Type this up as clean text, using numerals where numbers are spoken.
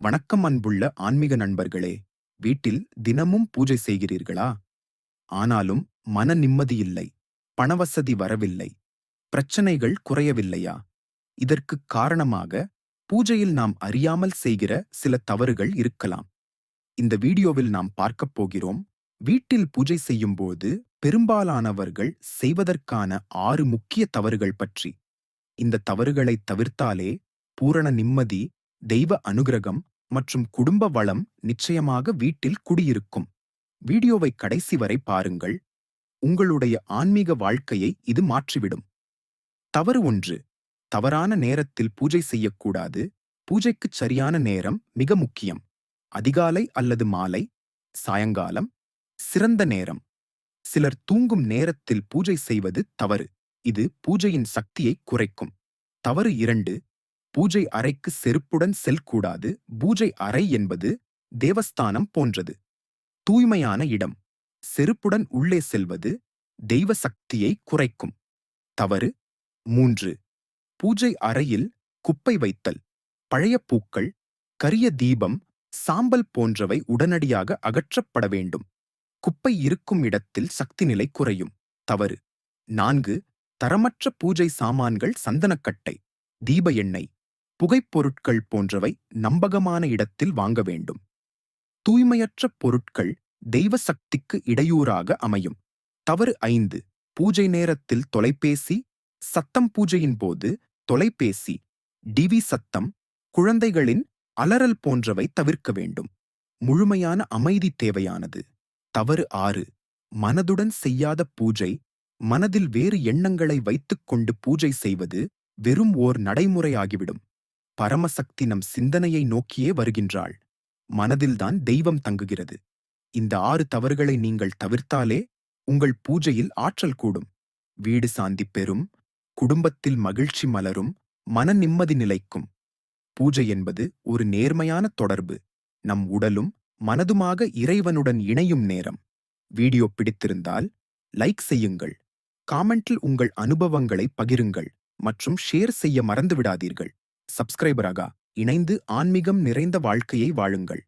வணக்கம் அன்புள்ள ஆன்மீக நண்பர்களே. வீட்டில் தினமும் பூஜை செய்கிறீர்களா? ஆனாலும் மன நிம்மதியில்லை, பணவசதி வரவில்லை, பிரச்சனைகள் குறையவில்லையா? இதற்குக் காரணமாக பூஜையில் நாம் அறியாமல் செய்கிற சில தவறுகள் இருக்கலாம். இந்த வீடியோவில் நாம் பார்க்கப் போகிறோம். வீட்டில் பூஜை செய்யும்போது பெரும்பாலானவர்கள் செய்வதற்கான 6 முக்கிய தவறுகள் பற்றி. இந்த தவறுகளை தவிர்த்தாலே பூரண நிம்மதி, தெய்வ அனுகிரகம் மற்றும் குடும்ப வளம் நிச்சயமாக வீட்டில் குடியிருக்கும். வீடியோவை கடைசி வரை பாருங்கள். உங்களுடைய ஆன்மீக வாழ்க்கையை இது மாற்றிவிடும். தவறு 1. தவறான நேரத்தில் பூஜை செய்யக்கூடாது. பூஜைக்குச் சரியான நேரம் மிக முக்கியம். அதிகாலை அல்லது மாலை, சாயங்காலம் சிறந்த நேரம். சிலர் தூங்கும் நேரத்தில் பூஜை செய்வது தவறு. இது பூஜையின் சக்தியை குறைக்கும். தவறு 2. பூஜை அறைக்கு செருப்புடன் செல்லக்கூடாது. பூஜை அறை என்பது தேவஸ்தானம் போன்றது. தூய்மையான இடம். செருப்புடன் உள்ளே செல்வது தெய்வ சக்தியை குறைக்கும். தவறு 3. பூஜை அறையில் குப்பை வைத்தல். பழைய பூக்கள், கரிய தீபம், சாம்பல் போன்றவை உடனடியாக அகற்றப்பட வேண்டும். குப்பை இருக்கும் இடத்தில் சக்தி நிலை குறையும். தவறு 4. தரமற்ற பூஜை சாமான்கள். சந்தனக்கட்டை, தீப எண்ணெய், புகைப்பொருட்கள் போன்றவை நம்பகமான இடத்தில் வாங்க வேண்டும். தூய்மையற்ற பொருட்கள் தெய்வ சக்திக்கு இடையூறாக அமையும். தவறு 5. பூஜை நேரத்தில் தொலைபேசி சத்தம். பூஜையின் போது தொலைபேசி, டிவி சத்தம், குழந்தைகளின் அலறல் போன்றவை தவிர்க்க வேண்டும். முழுமையான அமைதி தேவையானது. தவறு 6. மனதுடன் செய்யாத பூஜை. மனதில் வேறு எண்ணங்களை வைத்துக்கொண்டு பூஜை செய்வது வெறும் ஓர் நடைமுறையாகிவிடும். பரமசக்தி நம் சிந்தனையை நோக்கியே வருகின்றாள். மனதில்தான் தெய்வம் தங்குகிறது. இந்த 6 தவறுகளை நீங்கள் தவிர்த்தாலே உங்கள் பூஜையில் ஆற்றல் கூடும், வீடு சாந்தி பெறும், குடும்பத்தில் மகிழ்ச்சி மலரும், மன நிம்மதி நிலைக்கும். பூஜை என்பது ஒரு நேர்மையான தொடர்பு. நம் உடலும் மனதுமாக இறைவனுடன் இணையும் நேரம். வீடியோ பிடித்திருந்தால் லைக் செய்யுங்கள், காமெண்டில் உங்கள் அனுபவங்களை பகிருங்கள் மற்றும் ஷேர் செய்ய மறந்துவிடாதீர்கள். சப்ஸ்கிரைபராக இணைந்து ஆன்மீகம் நிறைந்த வாழ்க்கையை வாழுங்கள்.